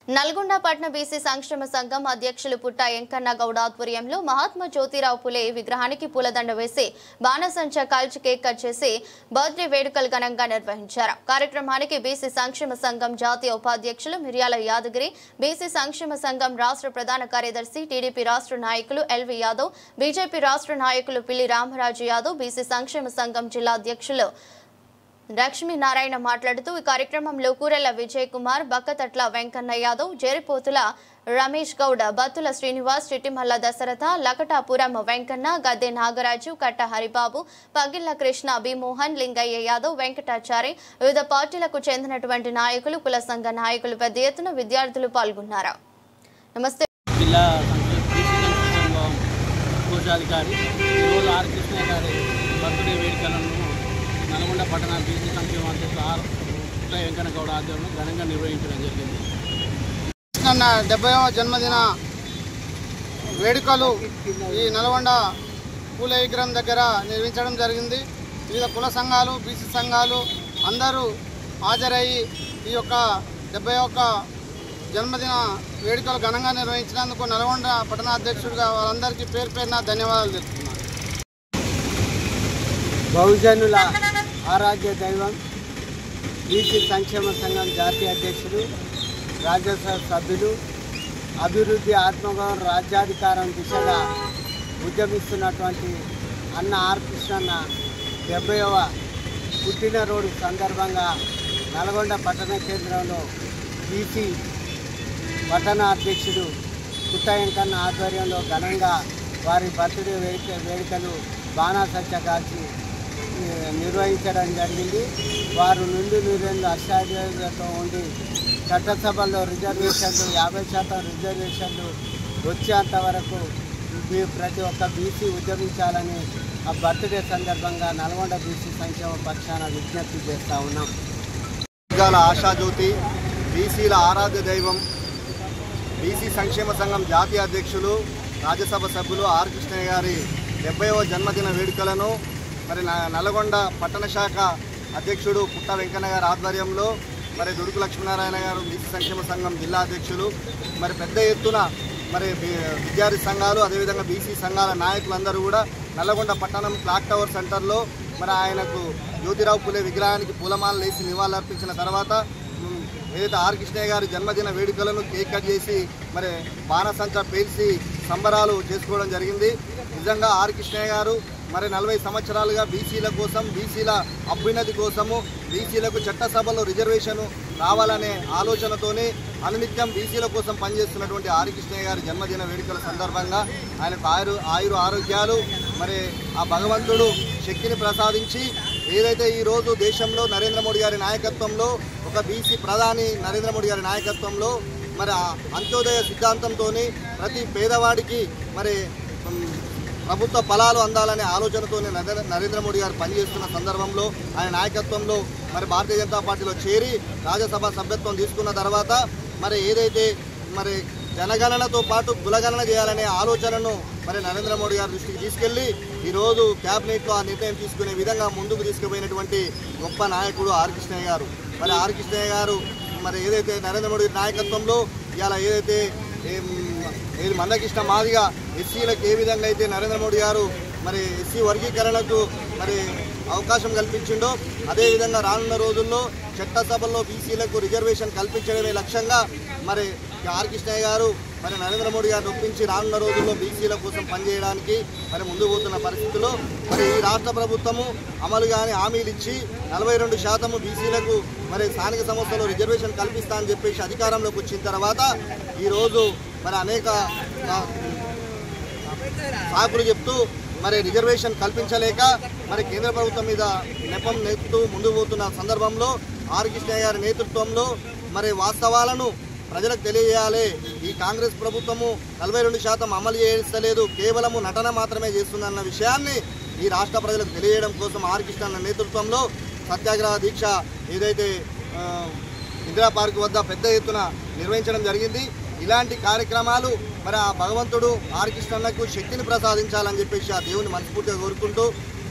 Nalgonda పట్న BC సంక్షేమ సంఘం అధ్యక్షులు పుట్ట వెంకన్న గౌడ ఆధ్వర్యంలో మహాత్మా జ్యోతిరావు పులే విగ్రహానికి పూలదండ వేసి బాణసంచా కాల్చి కేక్ కట్ చేసి బర్త్డే వేడుకలు ఘనంగా నిర్వహించారు. కార్యక్రమానికి బీసీ సంక్షేమ సంఘం జాతీయ ఉపాధ్యక్షులు మిర్యాల యాదగిరి, బీసీ సంక్షేమ సంఘం రాష్ట్ర ప్రధాన కార్యదర్శి, టీడీపీ రాష్ట్ర నాయకులు ఎల్వి యాదవ్, బీజేపీ రాష్ట్ర నాయకులు పిల్లి రామరాజు యాదవ్, బీసీ సంక్షేమ సంఘం జిల్లా అధ్యక్షులు లక్ష్మీ నారాయణ మాట్లాడుతూ ఈ కార్యక్రమంలో కూరెల విజయ్ కుమార్, బక్కతట్ల వెంకన్న యాదవ్, జేరిపోతుల రమేష్ గౌడ, బత్తుల శ్రీనివాస్, చిట్టిమల్ల దశరథ, లకటాపురం వెంకన్న, గద్దె నాగరాజు, కట్ట హరిబాబు, పగిళ్ల కృష్ణ, బిమోహన్, లింగయ్య యాదవ్, వెంకటాచారి, వివిధ పార్టీలకు చెందినటువంటి నాయకులు, కుల సంఘ నాయకులు పెద్ద ఎత్తున విద్యార్థులు పాల్గొన్నారు. నమస్తే. జిల్లా కోశాధికారి ఈరోజు ఆర్ కృష్ణ గారి బర్త్డే వేడుకలను నల్గొండ పట్టణ బీసీ సంక్షేమ అధ్యక్షులు పుట్ట వెంకన్న గౌడ ఆధ్వర్యంలో ఘనంగా నిర్వహించడం జరిగింది. కృష్ణన్న 70వ జన్మదిన వేడుకలు ఈ నల్గొండ పూల విగ్రహం దగ్గర నిర్వహించడం జరిగింది. వివిధ కుల సంఘాలు, బీసీ సంఘాలు అందరూ హాజరయ్యి ఈ యొక్క 71వ జన్మదిన వేడుకలు ఘనంగా నిర్వహించినందుకు నల్గొండ పట్టణ అధ్యక్షుడిగా వాళ్ళందరికీ పేరు పేరున ధన్యవాదాలు తెలుపుతున్నాను. బహుజనుల ఆరాధ్య దైవం బీసీ సంక్షేమ సంఘం జాతీయ అధ్యక్షుడు, రాజ్యసభ సభ్యులు, అభివృద్ధి, ఆత్మగౌరవం, రాజ్యాధికారం దిశగా ఉద్యమిస్తున్నటువంటి అన్న ఆర్ కృష్ణన్న 70వ పుట్టినరోజు సందర్భంగా నల్గొండ పట్టణ కేంద్రంలో బీసీ పట్టణ అధ్యక్షుడు పుట్ట వెంకన్న ఆధ్వర్యంలో ఘనంగా వారి బర్త్డే వేడుకలు బాణాసంచా కాల్చి నిర్వహించడం జరిగింది. వారు నుండి నూరేళ్ళు అష్టాధ్యాయులతో ఉండి చట్టసభల్లో రిజర్వేషన్లు 50% రిజర్వేషన్లు వచ్చేంత వరకు ప్రతి ఒక్క బీసీ ఉద్యమించాలని ఆ బర్త్డే సందర్భంగా నల్గొండ బీసీ సంక్షేమ పక్షాన విజ్ఞప్తి చేస్తూ ఉన్నాం. ఆశాజ్యోతి, బీసీల ఆరాధ్య దైవం, బీసీ సంక్షేమ సంఘం జాతీయ అధ్యక్షులు, రాజ్యసభ సభ్యులు ఆర్ కృష్ణయ్య గారి 70వ జన్మదిన వేడుకలను మరి నల్గొండ పట్టణ శాఖ అధ్యక్షుడు పుట్ట వెంకన్న గారి ఆధ్వర్యంలో మరి దుడుకు లక్ష్మీనారాయణ గారు, బీసీ సంక్షేమ సంఘం జిల్లా అధ్యక్షులు, మరి పెద్ద ఎత్తున మరి విద్యార్థి సంఘాలు, అదేవిధంగా బీసీ సంఘాల నాయకులందరూ కూడా నల్గొండ పట్టణం క్లాక్ టవర్ సెంటర్లో మరి ఆయనకు జ్యోతిరావు పులే విగ్రహానికి పూలమాలలు వేసి నివాళులర్పించిన తర్వాత ఏదైతే ఆర్ కృష్ణయ్య గారి జన్మదిన వేడుకలను కేక్ కట్ చేసి మరి బాణసంచా పేల్చి సంబరాలు చేసుకోవడం జరిగింది. నిజంగా ఆర్ కృష్ణయ్య గారు మరి 40 సంవత్సరాలుగా బీసీల కోసం, బీసీల అభ్యున్నతి కోసము, బీసీలకు చట్టసభలో రిజర్వేషన్ రావాలనే ఆలోచనతోనే అనునిత్యం బీసీల కోసం పనిచేస్తున్నటువంటి ఆర్ కృష్ణయ్య గారి జన్మదిన వేడుకల సందర్భంగా ఆయనకు ఆయురు ఆరోగ్యాలు మరి ఆ భగవంతుడు శక్తిని ప్రసాదించి ఏదైతే ఈరోజు దేశంలో నరేంద్ర మోడీ గారి నాయకత్వంలో ఒక బీసీ ప్రధాని నరేంద్ర మోడీ గారి నాయకత్వంలో మరి అంత్యోదయ సిద్ధాంతంతో ప్రతి పేదవాడికి మరి ప్రభుత్వ ఫలాలు అందాలనే ఆలోచనతోనే నరేంద్ర మోడీ గారు పనిచేస్తున్న సందర్భంలో ఆయన నాయకత్వంలో మరి భారతీయ జనతా పార్టీలో చేరి రాజ్యసభ సభ్యత్వం తీసుకున్న తర్వాత మరి ఏదైతే మరి జనగణనతో పాటు కులగణన చేయాలనే ఆలోచనను మరి నరేంద్ర మోడీ గారి దృష్టికి తీసుకెళ్లి ఈరోజు క్యాబినెట్లో ఆ నిర్ణయం తీసుకునే విధంగా ముందుకు తీసుకుపోయినటువంటి గొప్ప నాయకుడు ఆర్ కృష్ణయ్య గారు. మరి ఆర్ కృష్ణయ్య గారు మరి ఏదైతే నరేంద్ర మోడీ నాయకత్వంలో ఇలా ఏదైతే మందకృష్ణ మాదిగా ఎస్సీలకు ఏ విధంగా అయితే నరేంద్ర మోడీ గారు మరి ఎస్సీ వర్గీకరణకు మరి అవకాశం కల్పించిండో అదేవిధంగా రానున్న రోజుల్లో చట్టసభల్లో బీసీలకు రిజర్వేషన్ కల్పించడమే లక్ష్యంగా మరి ఆర్ కృష్ణయ్య గారు మరి నరేంద్ర మోడీ గారిని ఒప్పించి రానున్న రోజుల్లో బీసీల కోసం పనిచేయడానికి మరి ముందుకు పోతున్న పరిస్థితుల్లో మరి ఈ రాష్ట్ర ప్రభుత్వము అమలు కాని హామీలు ఇచ్చి 42% బీసీలకు మరి స్థానిక సంస్థల్లో రిజర్వేషన్ కల్పిస్తా అని చెప్పేసి అధికారంలోకి వచ్చిన తర్వాత ఈరోజు మరి అనేక సాకులు చెప్తూ మరి రిజర్వేషన్ కల్పించలేక మరి కేంద్ర ప్రభుత్వం మీద నెపం నెప్పుతూ ముందుకు పోతున్న సందర్భంలో ఆర్ కృష్ణయ్య గారి నేతృత్వంలో మరి వాస్తవాలను ప్రజలకు తెలియజేయాలి. ఈ కాంగ్రెస్ ప్రభుత్వము 42% అమలు చేస్తలేదు, కేవలము నటన మాత్రమే చేస్తుందన్న విషయాన్ని ఈ రాష్ట్ర ప్రజలకు తెలియజేయడం కోసం ఆర్ కృష్ణన్న నేతృత్వంలో సత్యాగ్రహ దీక్ష ఏదైతే ఇందిరా పార్క్ వద్ద పెద్ద ఎత్తున నిర్వహించడం జరిగింది. ఇలాంటి కార్యక్రమాలు మరి ఆ భగవంతుడు ఆర్ కృష్ణన్నకు శక్తిని ప్రసాదించాలని చెప్పేసి ఆ దేవుని మనస్ఫూర్తిగా కోరుకుంటూ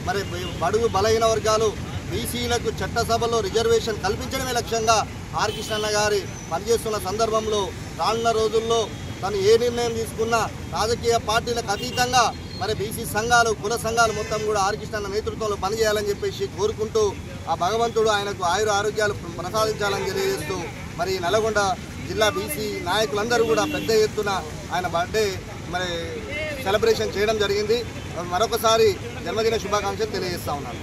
మరి బడుగు బలహీన వర్గాలు బీసీలకు చట్టసభలో రిజర్వేషన్ కల్పించడమే లక్ష్యంగా ఆర్ కృష్ణన్న గారి పనిచేస్తున్న సందర్భంలో రానున్న రోజుల్లో తను ఏ నిర్ణయం తీసుకున్నా రాజకీయ పార్టీలకు అతీతంగా మరి బీసీ సంఘాలు కుల సంఘాలు మొత్తం కూడా ఆర్ కృష్ణన్న నేతృత్వంలో పనిచేయాలని చెప్పేసి కోరుకుంటూ ఆ భగవంతుడు ఆయనకు ఆయుర ఆరోగ్యాలు ప్రసాదించాలని తెలియజేస్తూ మరి నల్గొండ జిల్లా బీసీ నాయకులందరూ కూడా పెద్ద ఎత్తున ఆయన బర్త్డే మరి సెలబ్రేషన్ చేయడం జరిగింది. మరొకసారి జన్మదిన శుభాకాంక్షలు తెలియజేస్తా ఉన్నాను.